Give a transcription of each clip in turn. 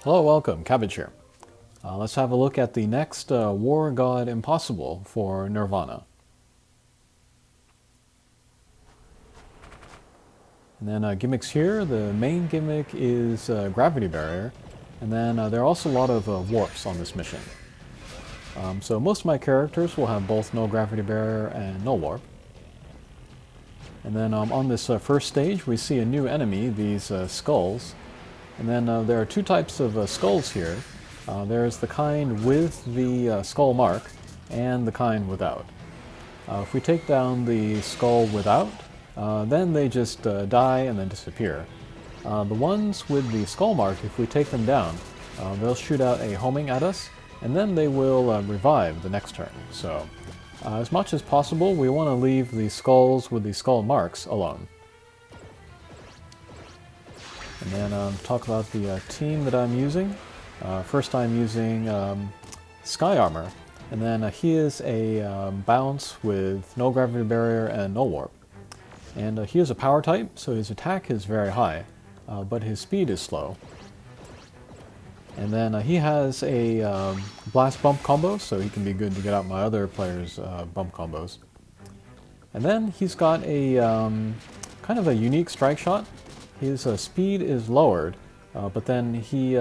Hello, welcome, Cabbage here. Let's have a look at the next War God Impossible for Nirvana. And then gimmicks here, the main gimmick is Gravity Barrier, and then there are also a lot of warps on this mission. So most of my characters will have both no Gravity Barrier and no warp. And then on this first stage we see a new enemy, these skulls. And then there are two types of skulls here. There's the kind with the skull mark and the kind without. If we take down the skull without, then they just die and then disappear. The ones with the skull mark, if we take them down, they'll shoot out a homing at us, and then they will revive the next turn. So as much as possible, we want to leave the skulls with the skull marks alone. And then talk about the team that I'm using. First I'm using Sky Armor, and then he is a bounce with no gravity barrier and no warp. And he is a power type, so his attack is very high, but his speed is slow. And then he has a blast bump combo, so he can be good to get out my other players' bump combos. And then he's got a kind of a unique strike shot. His speed is lowered, but then he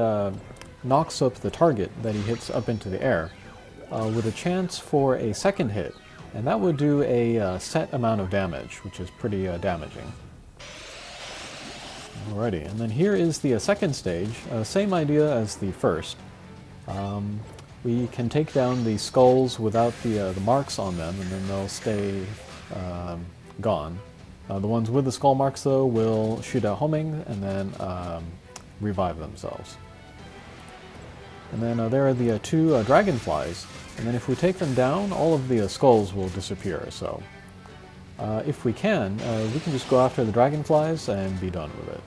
knocks up the target that he hits up into the air with a chance for a second hit, and that would do a set amount of damage, which is pretty damaging. Alrighty, and then here is the second stage, same idea as the first. We can take down the skulls without the marks on them, and then they'll stay gone. The ones with the skull marks, though, will shoot out homing and then revive themselves. And then there are the two dragonflies, and then if we take them down, all of the skulls will disappear. So if we can just go after the dragonflies and be done with it.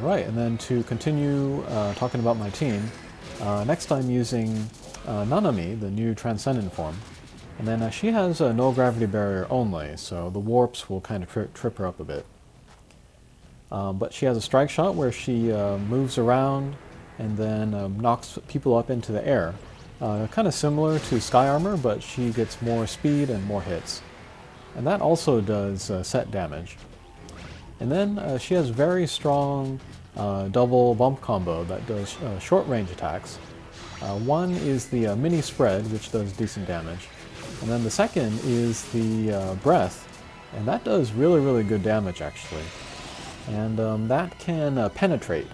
Alright, and then to continue talking about my team, next I'm using Nanami, the new Transcendent form. And then she has no gravity barrier only, so the warps will kind of trip her up a bit. But she has a strike shot where she moves around and then knocks people up into the air. Kind of similar to Sky Armor, but she gets more speed and more hits. And that also does set damage. And then she has very strong double bump combo that does short range attacks. One is the mini spread, which does decent damage. And then the second is the breath, and that does really good damage actually. And that can penetrate.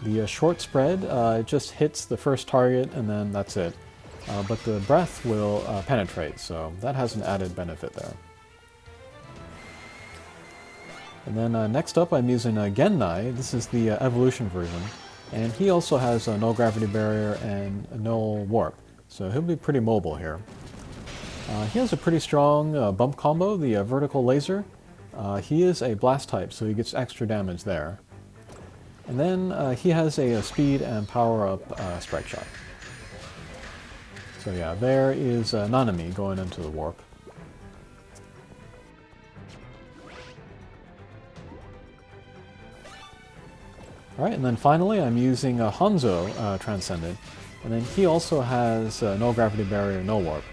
The short spread, it just hits the first target and then that's it. But the breath will penetrate, so that has an added benefit there. And then next up I'm using Gennai. This is the evolution version, and he also has no gravity barrier and no warp, so he'll be pretty mobile here. He has a pretty strong bump combo, the vertical laser. He is a blast type, so he gets extra damage there. And then he has a speed and power up strike shot. So yeah, there is Nanami going into the warp. Alright, and then finally I'm using Hanzo Transcendent, and then he also has no gravity barrier, no warp.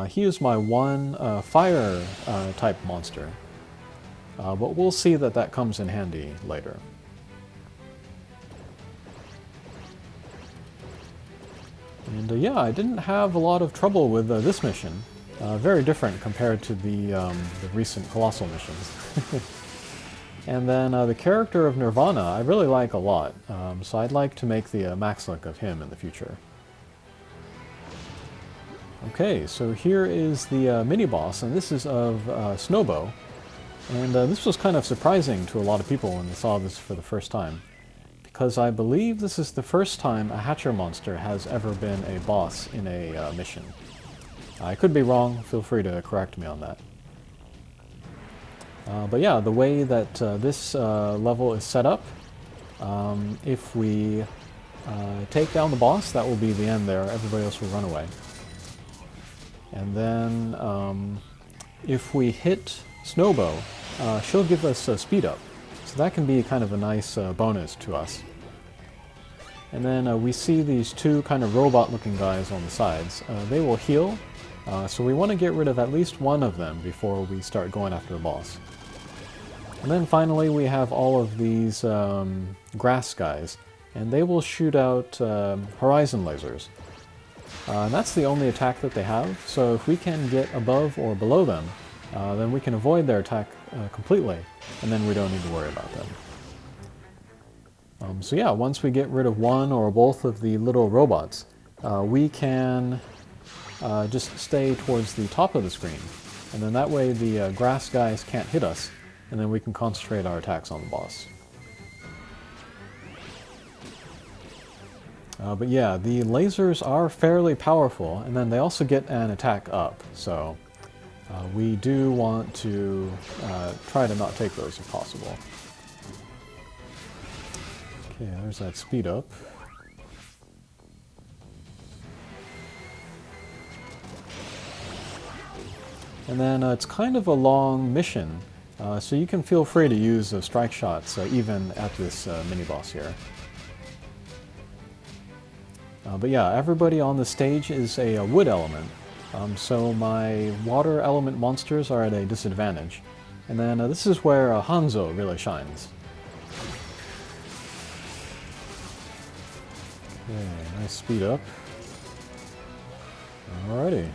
He is my one fire type monster, but we'll see that that comes in handy later. And yeah, I didn't have a lot of trouble with this mission. Very different compared to the recent Colossal missions. And then the character of Nirvana I really like a lot, so I'd like to make the max look of him in the future. Okay, so here is the mini-boss, and this is of Snowbow. And this was kind of surprising to a lot of people when they saw this for the first time, because I believe this is the first time a Hatcher monster has ever been a boss in a mission. I could be wrong, feel free to correct me on that. But yeah, the way that this level is set up, if we take down the boss, that will be the end there, everybody else will run away. And then if we hit Snowbow, she'll give us a speed up. So that can be kind of a nice bonus to us. And then we see these two kind of robot-looking guys on the sides. They will heal, so we want to get rid of at least one of them before we start going after the boss. And then finally we have all of these grass guys, and they will shoot out horizon lasers. And that's the only attack that they have, so if we can get above or below them, then we can avoid their attack completely, and then we don't need to worry about them. So yeah, once we get rid of one or both of the little robots, we can just stay towards the top of the screen. And then that way the grass guys can't hit us, and then we can concentrate our attacks on the boss. But yeah, the lasers are fairly powerful, and then they also get an attack up, so we do want to try to not take those if possible. Okay, there's that speed up. And then it's kind of a long mission, so you can feel free to use strike shots even at this mini-boss here. But yeah, everybody on the stage is a wood element, so my water element monsters are at a disadvantage. And then this is where Hanzo really shines. Okay, nice speed up. Alrighty.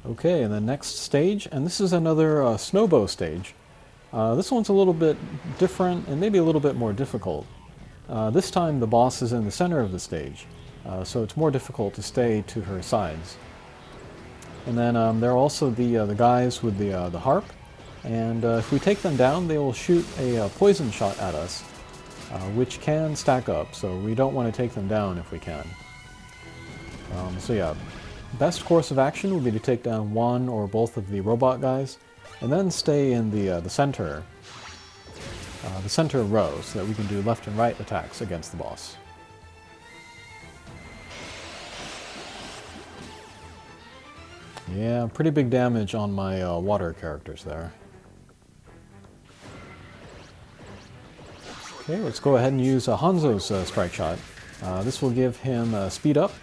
Okay, and the next stage, and this is another snowbow stage. This one's a little bit different and maybe a little bit more difficult. This time the boss is in the center of the stage, so it's more difficult to stay to her sides. And then there are also the guys with the harp, and if we take them down, they will shoot a poison shot at us, which can stack up, so we don't want to take them down if we can. So yeah, best course of action would be to take down one or both of the robot guys, and then stay in the center row, so that we can do left and right attacks against the boss. Yeah, pretty big damage on my water characters there. Okay, let's go ahead and use Hanzo's strike shot. This will give him speed up,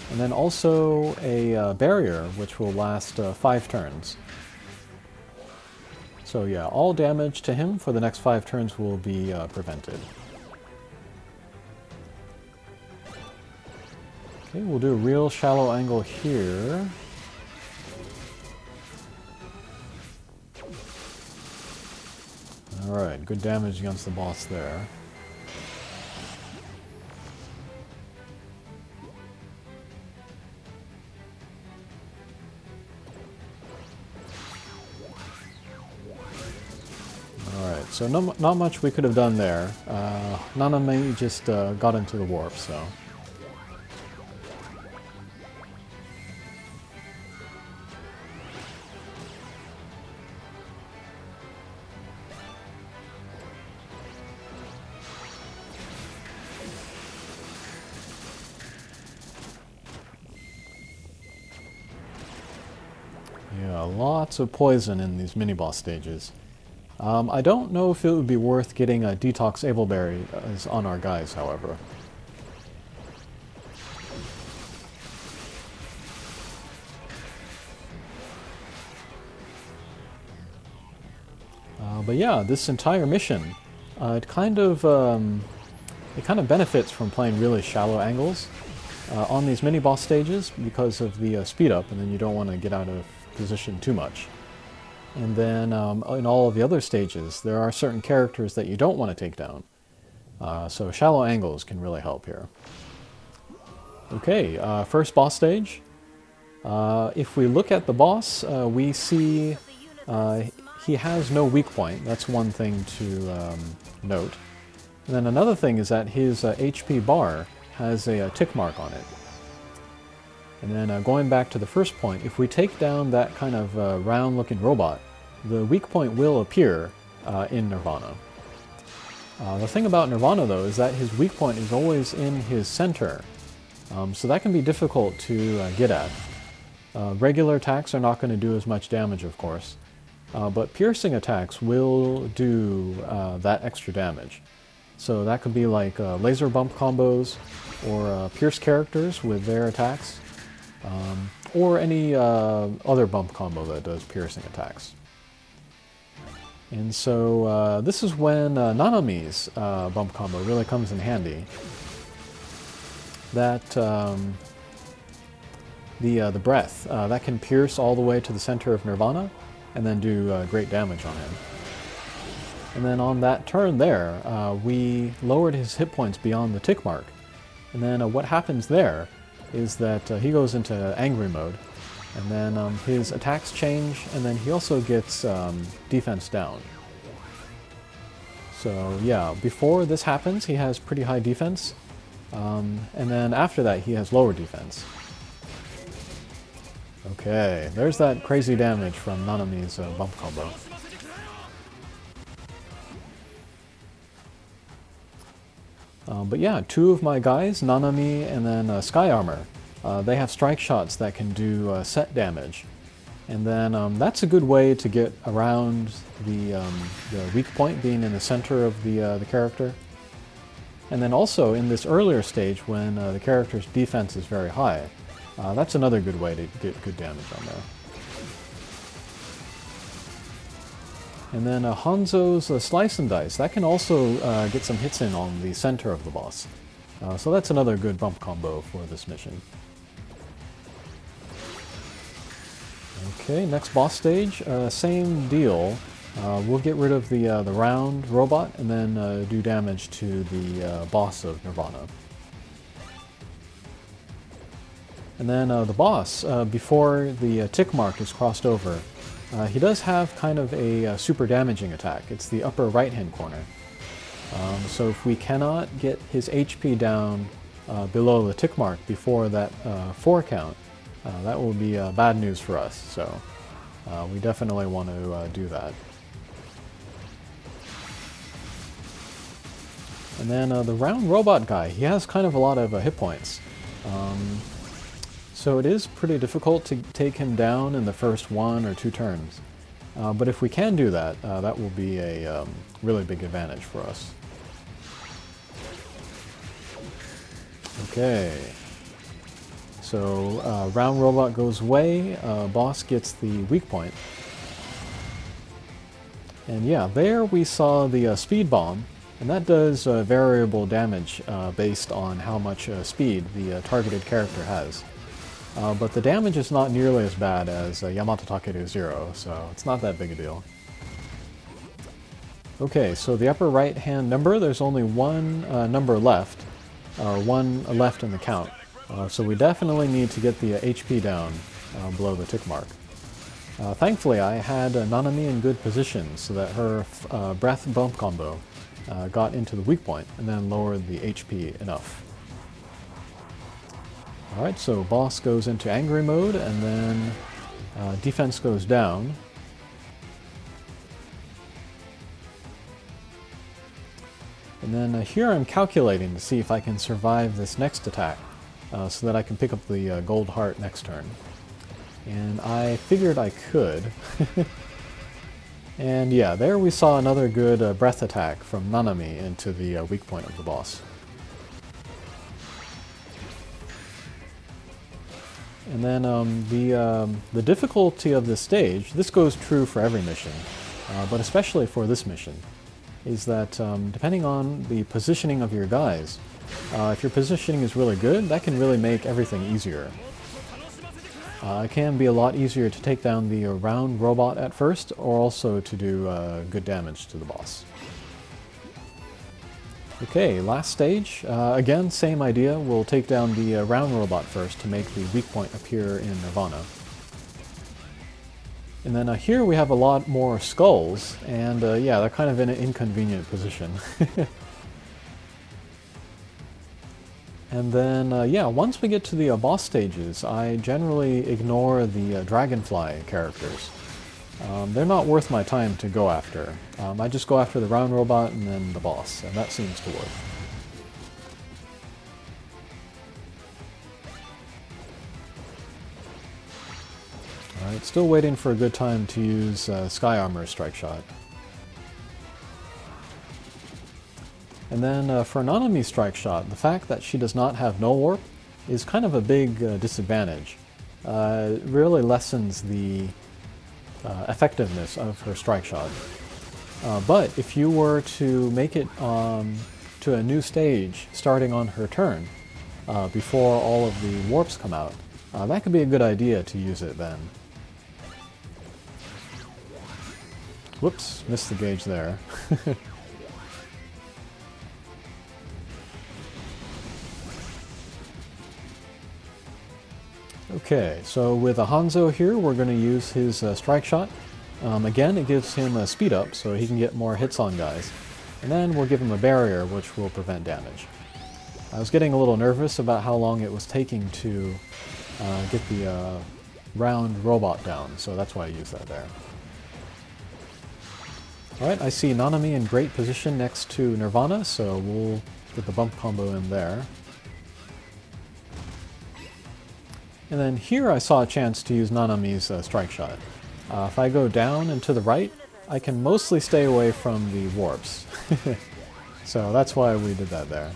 and then also a barrier, which will last 5 turns. So yeah, all damage to him for the next 5 turns will be prevented. Okay, we'll do a real shallow angle here. Alright, good damage against the boss there. Alright, so not much we could have done there. Nanami just got into the warp, so... Yeah, lots of poison in these mini-boss stages. I don't know if it would be worth getting a Detox Ableberry on our guys, however. But yeah, this entire mission, it kind of benefits from playing really shallow angles on these mini-boss stages because of the speed up, and then you don't want to get out of position too much. And then in all of the other stages, there are certain characters that you don't want to take down. So shallow angles can really help here. Okay, first boss stage. If we look at the boss, we see he has no weak point. That's one thing to note. And then another thing is that his HP bar has a tick mark on it. And then going back to the first point, if we take down that kind of round-looking robot, the weak point will appear, in Nirvana. The thing about Nirvana, though, is that his weak point is always in his center, so that can be difficult to get at. Regular attacks are not going to do as much damage, of course, but piercing attacks will do that extra damage. So that could be like laser bump combos, or pierce characters with their attacks, or any other bump combo that does piercing attacks. And so this is when Nanami's bump combo really comes in handy. That the breath that can pierce all the way to the center of Nirvana, and then do great damage on him. And then on that turn there, we lowered his hit points beyond the tick mark. And then what happens there is that he goes into angry mode, and then his attacks change, and then he also gets defense down. So yeah, before this happens, he has pretty high defense, and then after that, he has lower defense. Okay, there's that crazy damage from Nanami's bump combo. But yeah, two of my guys, Nanami and then Sky Armor, they have strike shots that can do set damage. And then that's a good way to get around the weak point being in the center of the character. And then also in this earlier stage when the character's defense is very high, that's another good way to get good damage on there. And then Hanzo's Slice and Dice, that can also get some hits in on the center of the boss. So that's another good bump combo for this mission. Okay, next boss stage, same deal. We'll get rid of the round robot and then do damage to the boss of Nirvana. And then the boss, before the tick mark is crossed over, he does have kind of a super damaging attack. It's the upper right-hand corner. So if we cannot get his HP down below the tick mark before that 4 count, that will be bad news for us. So we definitely want to do that. And then the round robot guy, he has kind of a lot of hit points. So it is pretty difficult to take him down in the first 1 or 2 turns. But if we can do that, that will be a really big advantage for us. Okay. So round robot goes away, boss gets the weak point. And yeah, there we saw the speed bomb, and that does variable damage based on how much speed the targeted character has. But the damage is not nearly as bad as Yamato Takeru 0, so it's not that big a deal. Okay, so the upper right hand number, there's only one number left, or 1 left in the count. So we definitely need to get the HP down below the tick mark. Thankfully I had Nanami in good position so that her breath bump combo got into the weak point and then lowered the HP enough. Alright, so boss goes into angry mode, and then defense goes down. And then here I'm calculating to see if I can survive this next attack, so that I can pick up the gold heart next turn. And I figured I could. And yeah, there we saw another good breath attack from Nanami into the weak point of the boss. And then the difficulty of this stage, this goes true for every mission, but especially for this mission, is that depending on the positioning of your guys, if your positioning is really good, that can really make everything easier. It can be a lot easier to take down the round robot at first, or also to do good damage to the boss. Okay, last stage. Again, same idea. We'll take down the round robot first to make the weak point appear in Nirvana. And then here we have a lot more skulls, and yeah, they're kind of in an inconvenient position. And then, yeah, once we get to the boss stages, I generally ignore the dragonfly characters. they're not worth my time to go after. I just go after the round robot and then the boss, and that seems to work. Alright, still waiting for a good time to use Sky Armor Strike Shot. And then for Nanami's Strike Shot, the fact that she does not have Null Warp is kind of a big disadvantage. It really lessens the effectiveness of her Strike Shot. But if you were to make it to a new stage starting on her turn, before all of the warps come out, that could be a good idea to use it then. Whoops, missed the gauge there. Okay, so with a Hanzo here, we're going to use his Strike Shot. Again, it gives him a speed up, so he can get more hits on guys. And then we'll give him a barrier, which will prevent damage. I was getting a little nervous about how long it was taking to get the round robot down, so that's why I used that there. Alright, I see Nanami in great position next to Nirvana, so we'll get the bump combo in there. And then here I saw a chance to use Nanami's Strike Shot. If I go down and to the right, I can mostly stay away from the warps. So that's why we did that there.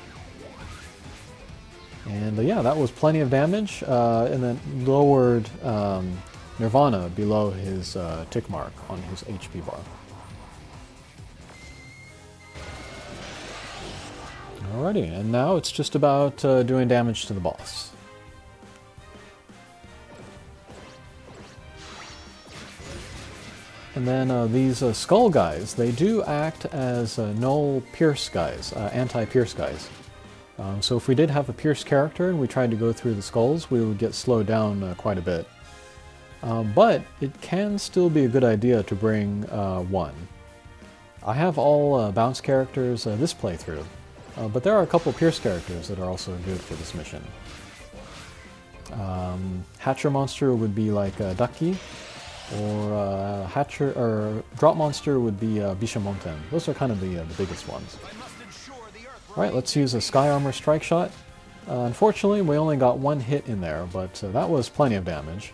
And yeah, that was plenty of damage, and then lowered Nirvana below his tick mark on his HP bar. Alrighty, and now it's just about doing damage to the boss. And then these skull guys, they do act as null pierce guys, anti-pierce guys. So if we did have a pierce character and we tried to go through the skulls, we would get slowed down quite a bit. But it can still be a good idea to bring one. I have all bounce characters this playthrough, but there are a couple pierce characters that are also good for this mission. Hatcher monster would be like Ducky, or Hatcher or Drop Monster would be Bishamonten. Those are kind of the biggest ones. Alright, let's use a Sky Armor Strike Shot. Unfortunately, we only got one hit in there, but that was plenty of damage.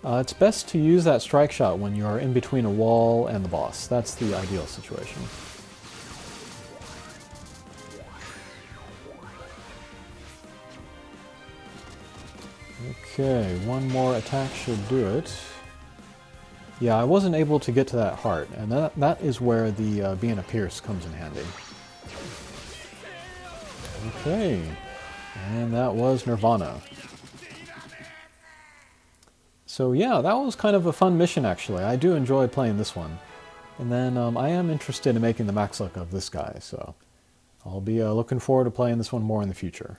It's best to use that Strike Shot when you are in between a wall and the boss. That's the ideal situation. Okay, one more attack should do it. Yeah, I wasn't able to get to that heart, and that is where the being a pierce comes in handy. Okay, and that was Nirvana. So yeah, that was kind of a fun mission actually. I do enjoy playing this one. And then I am interested in making the max luck of this guy, so I'll be looking forward to playing this one more in the future.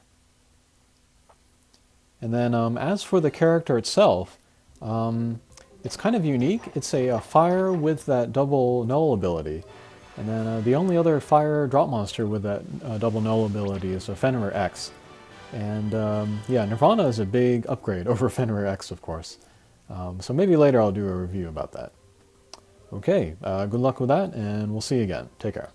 And then as for the character itself, it's kind of unique. It's a fire with that double null ability. And then the only other fire drop monster with that double null ability is a Fenrir X. And yeah, Nirvana is a big upgrade over Fenrir X, of course. So maybe later I'll do a review about that. Okay, good luck with that, and we'll see you again. Take care.